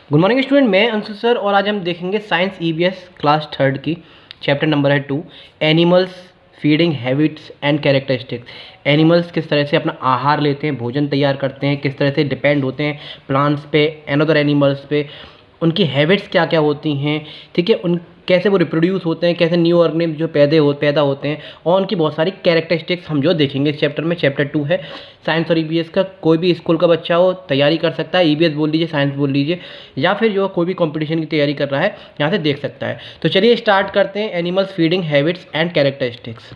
Good morning student, मैं Anshu sir और आज हम देखेंगे साइंस ईवीएस क्लास थर्ड की चैप्टर नंबर है 2 animals feeding habits and characteristics. Animals किस तरह से अपना आहार लेते हैं, भोजन तैयार करते हैं, किस तरह से डिपेंड होते हैं प्लांट्स पे, अनदर एनिमल्स पे, उनकी हैबिट्स क्या क्या होती हैं, ठीक है, उन कैसे वो रिप्रोड्यूस होते हैं, कैसे न्यू ऑर्गेनिज्म जो पैदा होते हैं, और उनकी बहुत सारी कैरेक्टरिस्टिक्स हम जो देखेंगे इस चैप्टर में। चैप्टर 2 है साइंस और ईवीएस का। कोई भी स्कूल का बच्चा हो तैयारी कर सकता है, ईवीएस बोल लीजिए, साइंस बोल लीजिए, या फिर जो कोई भी कंपटीशन की तैयारी कर रहा है यहाँ से देख सकता है। तो चलिए स्टार्ट करते हैं। Animals feeding habits and characteristics.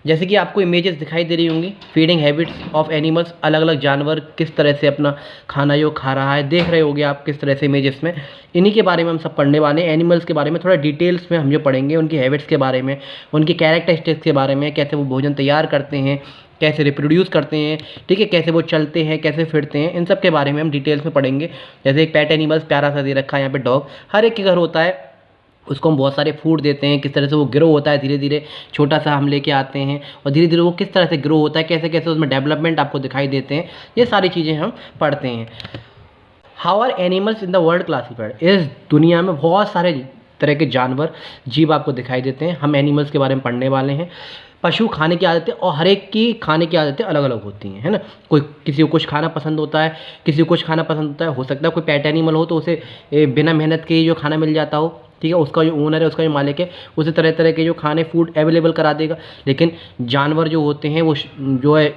जैसे कि आपको इमेजेस दिखाई दे रही होंगी, फीडिंग हैबिट्स ऑफ एनिमल्स, अलग अलग जानवर किस तरह से अपना खाना जो खा रहा है देख रहे होंगे आप किस तरह से इमेजेस में। इन्हीं के बारे में हम सब पढ़ने वाले हैं। एनिमल्स के बारे में थोड़ा डिटेल्स में हम जो पढ़ेंगे, उनकी हैबिट्स के बारे में, उनकी कैरेक्टरिस्टिक्स के बारे में, कैसे वो भोजन तैयार करते हैं, कैसे रिप्रोड्यूस करते हैं, ठीक है, कैसे वो चलते हैं, कैसे फिरते हैं, इन सब के बारे में हम डिटेल्स में पढ़ेंगे। जैसे एक पेट एनिमल्स प्यारा सा दे रखा है यहाँ पे डॉग, हर एक के घर होता है, उसको हम बहुत सारे फूड देते हैं, किस तरह से वो ग्रो होता है, धीरे धीरे छोटा सा हम लेके आते हैं और धीरे धीरे वो किस तरह से ग्रो होता है, कैसे कैसे उसमें डेवलपमेंट आपको दिखाई देते हैं, ये सारी चीज़ें हम पढ़ते हैं। How are animals in the world classified. इस दुनिया में बहुत सारे तरह के जानवर, जीव आपको दिखाई देते हैं। हम एनिमल्स के बारे में पढ़ने वाले हैं। पशु खाने की आदतें, और हर एक की खाने की आदतें अलग अलग होती हैं, है ना। कोई किसी को कुछ खाना पसंद होता है, किसी को कुछ खाना पसंद होता है। हो सकता है कोई पेट एनिमल हो तो उसे बिना मेहनत के जो खाना मिल जाता हो, ठीक है, उसका जो ओनर है, उसका जो मालिक है, उसे तरह तरह के जो खाने फूड अवेलेबल करा देगा। लेकिन जानवर जो होते हैं वो जो है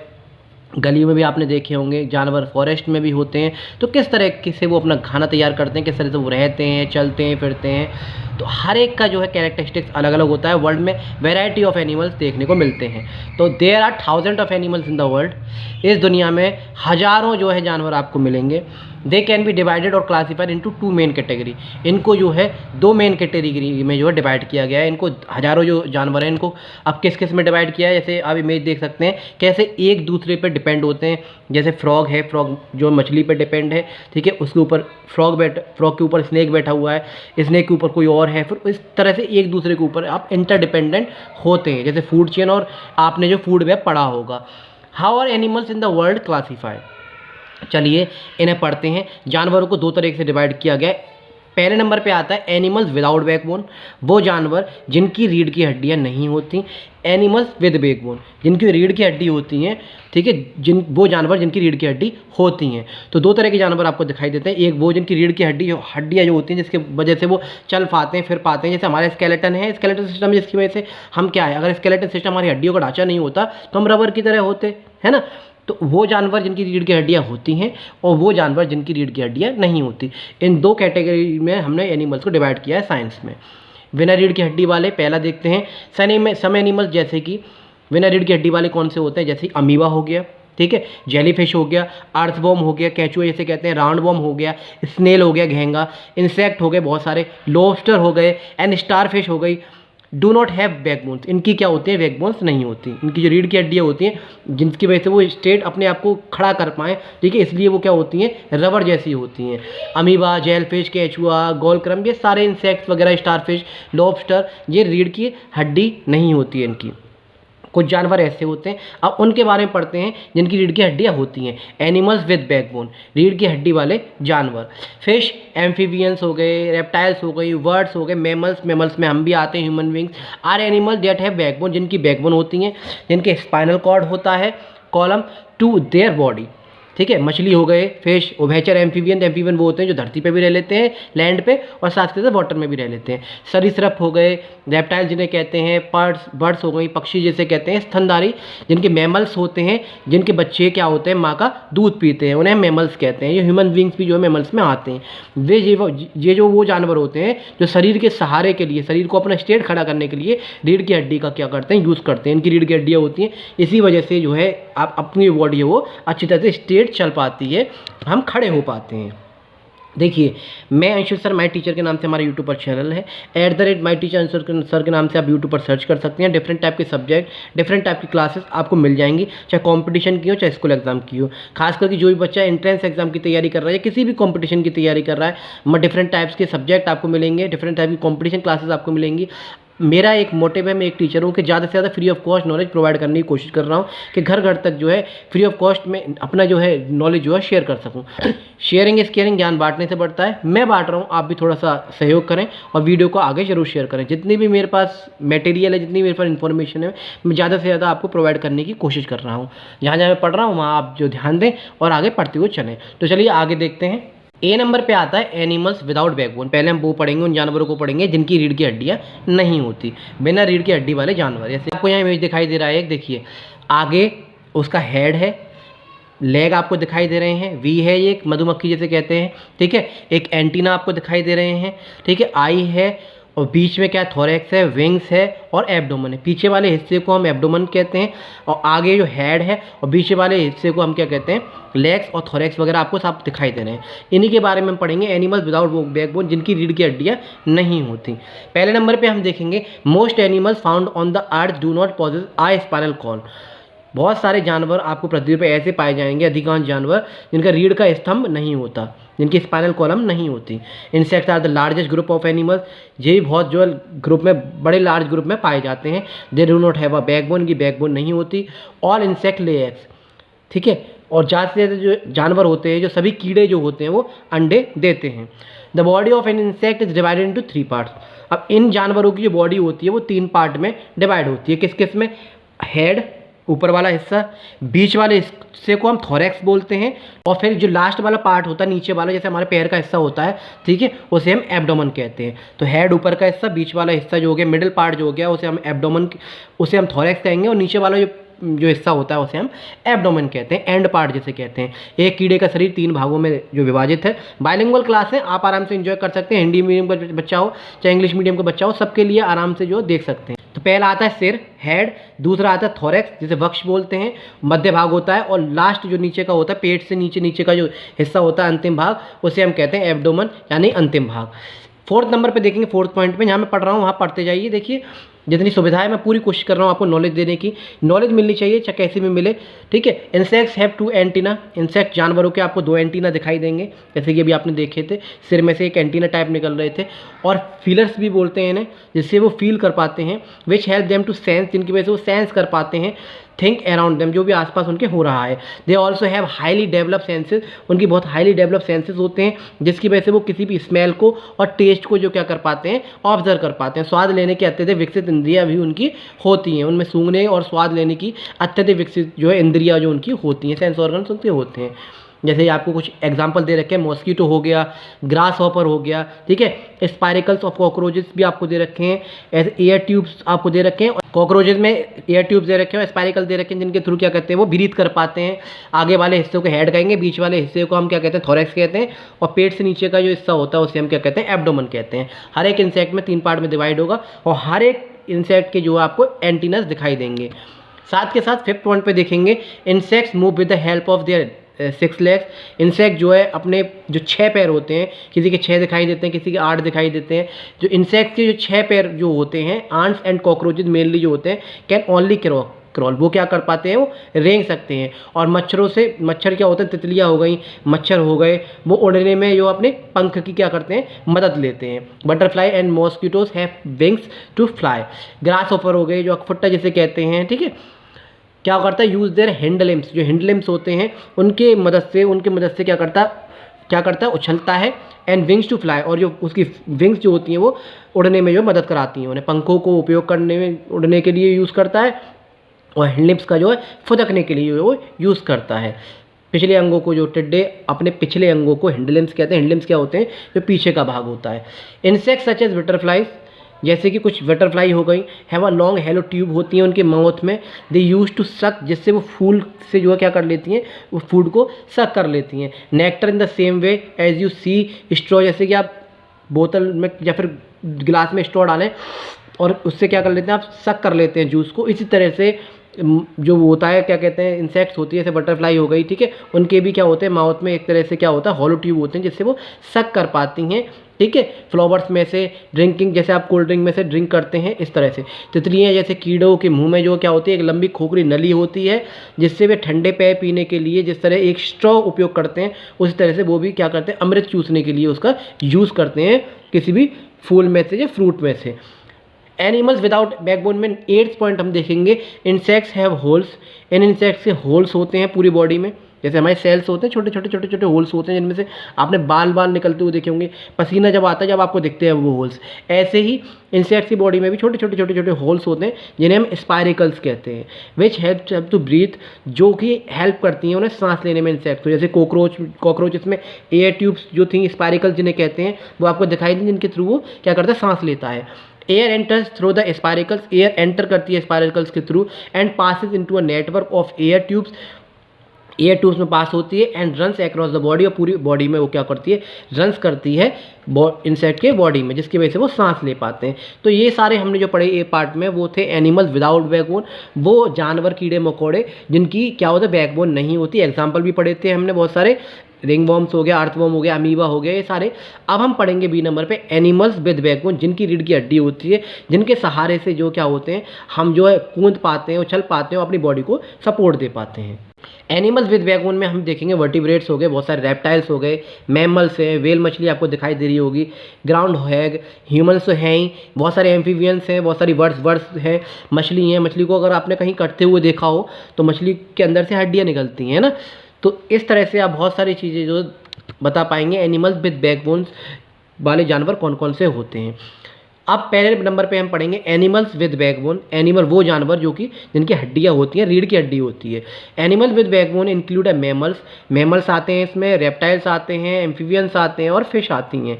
गलियों में भी आपने देखे होंगे, जानवर फॉरेस्ट में भी होते हैं, तो किस तरह से वो अपना खाना तैयार करते हैं, किस तरह से वो रहते हैं, चलते हैं, फिरते हैं। तो हर एक का जो है कैरेक्टरिस्टिक्स अलग अलग होता है। वर्ल्ड में वैरायटी ऑफ एनिमल्स देखने को मिलते हैं। तो there are thousand of animals in the world. इस दुनिया में हज़ारों जो है जानवर आपको मिलेंगे। दे कैन बी डिवाइडेड और क्लासीफाइड इनटू 2 मेन कैटेगरी। इनको जो है 2 मेन कैटेगरी में जो है डिवाइड किया गया है। इनको हज़ारों जो जानवर हैं इनको अब किस किस में डिवाइड किया है। जैसे आप इमेज देख सकते हैं कैसे एक दूसरे पर डिपेंड होते हैं। जैसे फ्रॉग है, फ्रॉग जो मछली पर डिपेंड है, ठीक है, उसके ऊपर फ्रॉग के ऊपर स्नेक बैठा हुआ है, स्नेक के ऊपर कोई और है। फिर इस तरह से एक दूसरे के ऊपर आप इंटरडिपेंडेंट होते हैं, जैसे फूड चेन, और आपने जो फूड वेब पढ़ा होगा। How are animals in the world classified. चलिए इन्हें पढ़ते हैं। जानवरों को 2 तरह से डिवाइड किया गया है। पहले नंबर पे आता है एनिमल्स विदाउट बैकबोन, वो जानवर जिनकी रीढ़ की हड्डियां नहीं होती। एनिमल्स विद बैकबोन, जिनकी रीढ़ की हड्डी होती हैं, ठीक है, वो जानवर जिनकी रीढ़ की हड्डी होती हैं। तो 2 तरह के जानवर आपको दिखाई देते हैं। एक वो जिनकी रीढ़ की हड्डियाँ जो होती हैं, जिसके वजह से वो चल पाते हैं, फिर पाते हैं। जैसे हमारा स्केलेटन है, स्केलेटन सिस्टम, जिसकी वजह से हम क्या है, अगर स्केलेटन सिस्टम हमारी हड्डियों का ढांचा नहीं होता तो हम रबर की तरह होते, है ना। तो वो जानवर जिनकी रीढ़ की हड्डियाँ होती हैं और वो जानवर जिनकी रीढ़ की हड्डियाँ नहीं होती, इन 2 कैटेगरी में हमने एनिमल्स को डिवाइड किया है साइंस में। बिना रीढ़ की हड्डी वाले पहला देखते हैं। सम एनिमल्स जैसे कि बिना रीढ़ की हड्डी वाले कौन से होते हैं, जैसे अमीबा हो गया, ठीक है, जेलीफिश हो गया, अर्थवॉर्म हो गया, केचुआ जैसे कहते हैं, राउंडवॉर्म हो गया, स्नेल हो गया, घेंगा, इंसेक्ट हो गए बहुत सारे, लॉबस्टर हो गए, एंड स्टारफिश हो गई। Do not have backbones. इनकी क्या होती है, बैकबोन्स नहीं होती। इनकी जो रीढ़ की हड्डियाँ होती हैं जिनकी वजह से वो स्टेट अपने आप को खड़ा कर पाएँ, ठीक है, इसलिए वो क्या होती हैं, रबर जैसी होती हैं। अमीबा, जेलफिश, केचुआ, गोलक्रम, ये सारे इंसेक्ट्स वगैरह, स्टारफिश, लॉबस्टर, ये रीढ़ की हड्डी नहीं होती है इनकी। कुछ जानवर ऐसे होते हैं, अब उनके बारे में पढ़ते हैं जिनकी रीढ़ की हड्डियाँ होती हैं। एनिमल्स विद बैकबोन, रीढ़ की हड्डी वाले जानवर। फिश, एम्फीबियंस हो गए, रेप्टाइल्स हो गई, बर्ड्स हो गए, मैमल्स में हम भी आते हैं, human beings. Are animal that have backbone, जिनकी बैकबोन होती हैं, जिनके स्पाइनल कॉर्ड होता है कॉलम टू देयर बॉडी, ठीक है। मछली हो गए, फिश, उभयचर, एम्फीबियन वो होते हैं जो धरती पे भी रह लेते हैं, लैंड पे, और साथ के साथ वाटर में भी रह लेते हैं। सरीसृप हो गए, रेप्टाइल जिन्हें कहते हैं, बर्ड्स हो गई, पक्षी जिसे कहते हैं, स्तनधारी जिनके मैमल्स होते हैं, जिनके बच्चे क्या होते हैं, माँ का दूध पीते हैं, उन्हें मैमल्स कहते हैं। ये ह्यूमन बींग्स भी जो है मैमल्स में आते हैं। ये जो वो जानवर होते हैं जो शरीर के सहारे के लिए, शरीर को अपना स्टेट खड़ा करने के लिए रीढ़ की हड्डी का क्या करते हैं, यूज़ करते हैं। इनकी रीढ़ की हड्डियाँ होती हैं, इसी वजह से जो है आप अपनी बॉडी है वो अच्छी तरह से स्टेट चल पाती है, हम खड़े हो पाते हैं। देखिए, मैं अंशु सर, माई टीचर के नाम से हमारा यूट्यूब पर चैनल है। @माई टीचर अंशु सर के नाम से आप यूट्यूब पर सर्च कर सकते हैं। डिफरेंट टाइप के सब्जेक्ट, डिफरेंट टाइप की क्लासेस आपको मिल जाएंगी, चाहे कंपटीशन की हो, चाहे स्कूल एग्जाम की हो। खासकर कि जो भी बच्चा एंट्रेंस एग्जाम की तैयारी कर रहा है या किसी भी कंपटीशन की तैयारी कर रहा है, डिफरेंट टाइप्स के सब्जेक्ट आपको मिलेंगे, डिफरेंट टाइप की कंपटीशन क्लासेस आपको मिलेंगी। मेरा एक मोटिव है, मैं एक टीचर हूँ कि ज़्यादा से ज़्यादा free of cost knowledge provide करने की कोशिश कर रहा हूँ कि घर घर तक जो है फ्री ऑफ कॉस्ट में अपना जो है नॉलेज जो है शेयर कर सकूँ। शेयरिंग इज़ केयरिंग, ज्ञान बांटने से बढ़ता है। मैं बांट रहा हूँ, आप भी थोड़ा सा सहयोग करें और वीडियो को आगे जरूर शेयर करें। जितनी भी मेरे पास मटेरियल है, जितनी मेरे पास इन्फॉर्मेशन है, मैं ज़्यादा से ज़्यादा आपको प्रोवाइड करने की कोशिश कर रहा हूँ। जहाँ जहाँ मैं पढ़ रहा हूँ वहाँ आप जो ध्यान दें और आगे पढ़ते हुए चलें। तो चलिए आगे देखते हैं। ए नंबर पे आता है एनिमल्स विदाउट बैकबोन। पहले हम वो पढ़ेंगे, उन जानवरों को पढ़ेंगे जिनकी रीढ़ की हड्डियाँ नहीं होती, बिना रीढ़ की हड्डी वाले जानवर। जैसे आपको यहाँ इमेज दिखाई दे रहा है, एक देखिए, आगे उसका हेड है, लेग आपको दिखाई दे रहे हैं, वी है, ये एक मधुमक्खी जैसे कहते हैं, ठीक है। एक एंटीना आपको दिखाई दे रहे हैं, ठीक है। आई है और बीच में क्या है, थोरैक्स है, विंग्स है और एब्डोमेन है। पीछे वाले हिस्से को हम एब्डोमेन कहते हैं और आगे जो हेड है और पीछे वाले हिस्से को हम क्या कहते हैं, लेग्स और थोरैक्स वगैरह आपको सब दिखाई दे रहे हैं। इन्हीं के बारे में हम पढ़ेंगे, एनिमल्स विदाउट बैकबोन, जिनकी रीढ़ की हड्डियाँ नहीं होती। पहले नंबर पे हम देखेंगे most animals found on the earth do not possess a spinal cord. बहुत सारे जानवर आपको पृथ्वी पर ऐसे पाए जाएंगे, अधिकांश जानवर जिनका रीढ़ का स्तंभ नहीं होता, जिनकी स्पाइनल कॉलम नहीं होती। Insects are the largest group of animals. ये भी बहुत जो ग्रुप में, बड़े लार्ज ग्रुप में पाए जाते हैं। They do not have a backbone, की बैकबोन नहीं होती। ऑल इंसेक्ट ले एग्स, ठीक है। और ज़्यादा से ज़्यादा जो जानवर होते हैं, जो सभी कीड़े जो होते हैं, वो अंडे देते हैं। The body of an insect is divided into 3 parts. अब इन जानवरों की जो बॉडी होती है वो 3 पार्ट में डिवाइड होती है। किस किस में? हेड, ऊपर वाला हिस्सा, बीच वाले हिस्से को हम थोरैक्स बोलते हैं, और फिर जो लास्ट वाला पार्ट होता है नीचे वाला, जैसे हमारे पैर का हिस्सा होता है, ठीक है, उसे हम एब्डोमेन कहते हैं। तो हेड ऊपर का हिस्सा, बीच वाला हिस्सा जो हो गया, मिडिल पार्ट जो हो गया, उसे हम एब्डोमेन, उसे हम थोरैक्स कहेंगे, और नीचे वाला जो हिस्सा होता है उसे हम एब्डोमेन कहते हैं, एंड पार्ट जिसे कहते हैं। एक कीड़े का शरीर 3 भागों में जो विभाजित है। बाइलिंगुअल क्लास है, आप आराम से एंजॉय कर सकते हैं। हिंदी मीडियम का बच्चा हो चाहे इंग्लिश मीडियम का बच्चा हो, सबके लिए आराम से जो देख सकते हैं। तो पहला आता है सिर, हेड, दूसरा आता है थोरैक्स जिसे वक्ष बोलते हैं, मध्य भाग होता है, और लास्ट जो नीचे का होता है, पेट से नीचे नीचे का जो हिस्सा होता है, अंतिम भाग, उसे हम कहते हैं एब्डोमेन, यानी अंतिम भाग। 4th नंबर पे देखेंगे, 4th पॉइंट पे, जहाँ मैं पढ़ रहा हूँ वहाँ पढ़ते जाइए। देखिए जितनी सुविधा है, मैं पूरी कोशिश कर रहा हूँ आपको नॉलेज देने की। नॉलेज मिलनी चाहिए चाहे कैसे भी मिले, ठीक है। Insects have 2 antenna. इंसेक्ट जानवरों के आपको 2 एंटीना दिखाई देंगे, जैसे कि अभी आपने देखे थे, सिर में से एक एंटीना टाइप निकल रहे थे। और फीलर्स भी बोलते हैं इन्हें, जिससे वो फील कर पाते हैं, which help them to sense, जिनकी वजह से वो सेंस कर पाते हैं थिंक अराउंड देम, जो भी आसपास उनके हो रहा है। They also have highly develop senses, उनकी बहुत हाईली डेवलप सेंसेस होते हैं, जिसकी वजह से वो किसी भी स्मेल को और टेस्ट को जो क्या कर पाते हैं, ऑब्जर्व कर पाते हैं। स्वाद लेने की अत्यधिक विकसित इंद्रियाँ भी उनकी होती हैं, उनमें सूंघने और स्वाद लेने की अत्यधिक विकसित जो है इंद्रियाँ जो उनकी होती हैं, सेंस ऑर्गन्स उनके होते हैं। जैसे आपको कुछ एग्जांपल दे रखे हैं, मॉस्कीटो हो गया, ग्रास हॉपर हो गया, ठीक है। स्पाइरिकल्स ऑफ कॉकरोचेस भी आपको दे रखे हैं, ऐसे एयर ट्यूब्स आपको दे रखे हैं। कॉकरोचेस में एयर ट्यूब्स दे रखे हैं, स्पाइरिकल दे रखे हैं, जिनके थ्रू क्या कहते हैं, वो ब्रीथ कर पाते हैं। आगे वाले हिस्से को हेड कहेंगे, बीच वाले हिस्से को हम क्या कहते हैं, थोरैक्स कहते हैं, और पेट से नीचे का जो हिस्सा होता है उसे हम क्या कहते हैं, एब्डोमेन कहते हैं। हर एक इंसेक्ट में 3 पार्ट में डिवाइड होगा, और हर एक इंसेक्ट के जो आपको एंटीनास दिखाई देंगे। साथ के साथ 5th पॉइंट पे देखेंगे, insects move with the help of their 6 legs. Insect जो है अपने जो 6 पैर होते हैं, किसी के 6 दिखाई देते हैं, किसी के 8 दिखाई देते हैं। जो इंसेक्ट के जो 6 पैर जो होते हैं, आंट्स एंड कॉकरोचेज मेनली जो होते हैं, कैन ओनली क्रॉल, वो क्या कर पाते हैं, वो रेंग सकते हैं। और मच्छरों से, मच्छर क्या होते हैं, तितलियाँ हो गई, मच्छर हो गए, वो उड़ने में जो अपने पंख की क्या करते हैं, मदद लेते हैं। Butterfly and mosquitoes have wings to fly. Grasshopper हो गए, जो अकफुट्टा जिसे कहते हैं, ठीक है, क्या करता है, यूज़ देयर हैंड लिम्स, जो हैंड लिम्स होते हैं उनके मदद से क्या करता है, उछलता है। एंड विंग्स टू फ्लाई, और जो उसकी विंग्स जो होती हैं वो उड़ने में जो मदद कराती हैं, उन्हें पंखों को उपयोग करने में, उड़ने के लिए यूज़ करता है, और हैंड लिम्स का जो है फुदकने के लिए वो यूज़ करता है। पिछले अंगों को, जो टिड्डे अपने पिछले अंगों को हैंड लिम्स कहते हैं। हैंड लिम्स क्या होते हैं, जो पीछे का भाग होता है। इंसेक्ट सच एज बटरफ्लाइज, जैसे कि कुछ बटरफ्लाई हो गई, have a long hello tube होती हैं उनके माउथ में। दे यूज टू सक, जिससे वो फूल से जो है क्या कर लेती हैं, वो फूड को सक कर लेती हैं। Nectar in the same way as you see straw, जैसे कि आप बोतल में या फिर गिलास में स्ट्रॉ डालें और उससे क्या कर लेते हैं, आप सक कर लेते हैं जूस को। इसी तरह से जो होता है, क्या कहते हैं, इंसेक्ट्स होती है, जैसे बटरफ्लाई हो गई, ठीक है, उनके भी क्या होते हैं, माउथ में एक तरह से क्या होता है, हॉलो ट्यूब होते हैं, जिससे वो सक कर पाती हैं, ठीक है। फ्लावर्स में से ड्रिंकिंग, जैसे आप कोल्ड ड्रिंक में से ड्रिंक करते हैं, इस तरह से। तितलियाँ जैसे कीड़ों के मुंह में जो क्या होती है, एक लंबी खोखली नली होती है, जिससे वे ठंडे पेय पीने के लिए जिस तरह एक स्ट्रॉ उपयोग करते हैं, उसी तरह से वो भी क्या करते हैं, अमृत चूसने के लिए उसका यूज़ करते हैं, किसी भी फूल में से या फ्रूट में से। एनिमल्स विदाउट बैकबोन में 8th पॉइंट हम देखेंगे, insects have holes. In insects के होल्स होते हैं पूरी बॉडी में, जैसे हमारे सेल्स होते हैं, छोटे छोटे छोटे छोटे होल्स होते हैं जिनमें से आपने बाल बाल निकलते हुए देखे होंगे, पसीना जब आता है जब आपको दिखते हैं वो होल्स। ऐसे ही इंसेक्ट्स की बॉडी में भी छोटे छोटे छोटे छोटे होल्स होते हैं जिन्हें हम स्पाइरिकल्स कहते हैं, विच हेल्प टू ब्रीथ, जो कि हेल्प करती हैं उन्हें सांस लेने में इंसेक्ट को। जैसे कॉकरोचेस में एयर ट्यूब्स जो थी, स्पाइरिकल्स जिन्हें कहते हैं, वो आपको दिखाई दी, जिनके थ्रू वो क्या करता है, सांस लेता है। Air enters through the spiracles, air enter करती है स्पाइरिकल्स के through and passes into a network of air tubes, air tubes में पास होती है and runs across the body, और पूरी बॉडी में वो क्या करती है, रन्स करती है इंसेक्ट के बॉडी में, जिसकी वजह से वो सांस ले पाते हैं। तो ये सारे हमने जो पढ़े ए पार्ट में वो थे एनिमल्स विदाउट बैकबोन, वो जानवर कीड़े मकोड़े जिनकी क्या होता है, बैकबोन नहीं होती। एग्जाम्पल भी पढ़े थे हमने बहुत सारे, रिंगवॉर्म्स हो गया, अर्थवॉर्म हो गया, अमीबा हो गया, ये सारे। अब हम पढ़ेंगे बी नंबर पे एनिमल्स विद बैकबोन, जिनकी रीढ़ की हड्डी होती है, जिनके सहारे से जो क्या होते हैं, हम जो है कूद पाते हैं, उछल पाते हैं, अपनी बॉडी को सपोर्ट दे पाते हैं। एनिमल्स विद बैकबोन में हम देखेंगे वर्टिब्रेट्स हो गए, बहुत सारे रेप्टाइल्स हो गए, मैमल्स हैं, वेल मछली आपको दिखाई दे रही होगी, ग्राउंड हैग, ह्यूमन्स तो हैं ही, बहुत सारे एम्फीबियंस हैं, बहुत सारी वर्ड्स हैं, मछली हैं। मछली को अगर आपने कहीं कटते हुए देखा हो तो मछली के अंदर से हड्डियाँ निकलती हैं ना। तो इस तरह से आप बहुत सारी चीज़ें जो बता पाएंगे एनिमल्स विद बैकबोन्स वाले जानवर कौन कौन से होते हैं। अब पहले नंबर पे हम पढ़ेंगे एनिमल्स विद बैकबोन। एनिमल वो जानवर जो कि जिनकी हड्डियाँ होती हैं, रीढ़ की हड्डी होती है। Animal with backbone include mammals, mammals आते हैं इसमें, रेप्टाइल्स आते हैं, एम्फीबियंस आते हैं और फिश आती हैं।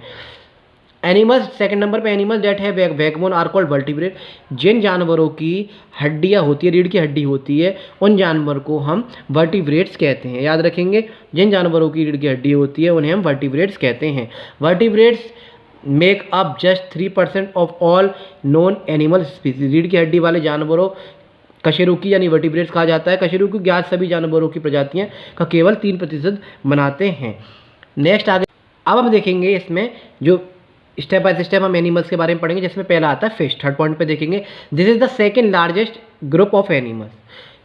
एनिमल्स सेकंड नंबर पे एनिमल दैट है बैकबोन आर कॉल्ड वर्टिब्रेट, जिन जानवरों की हड्डियाँ होती है, रीढ़ की हड्डी होती है, उन जानवर को हम वर्टिब्रेट्स कहते हैं। याद रखेंगे, जिन जानवरों की रीढ़ की हड्डी होती है उन्हें हम वर्टिब्रेट्स कहते हैं। Vertebrates make up just 3% of all non animal species. रीढ़ की हड्डी वाले जानवरों, कशेरुकी यानी वर्टिब्रेट्स कहा जाता है, कशेरुकी ज्ञात सभी जानवरों की प्रजातियां का केवल 3% बनाते हैं। नेक्स्ट आगे अब हम देखेंगे इसमें जो स्टेप बाय स्टेप हम एनिमल्स के बारे में पढ़ेंगे, जिसमें पहला आता है फिश। थर्ड पॉइंट पे देखेंगे, this is the second largest group of animals.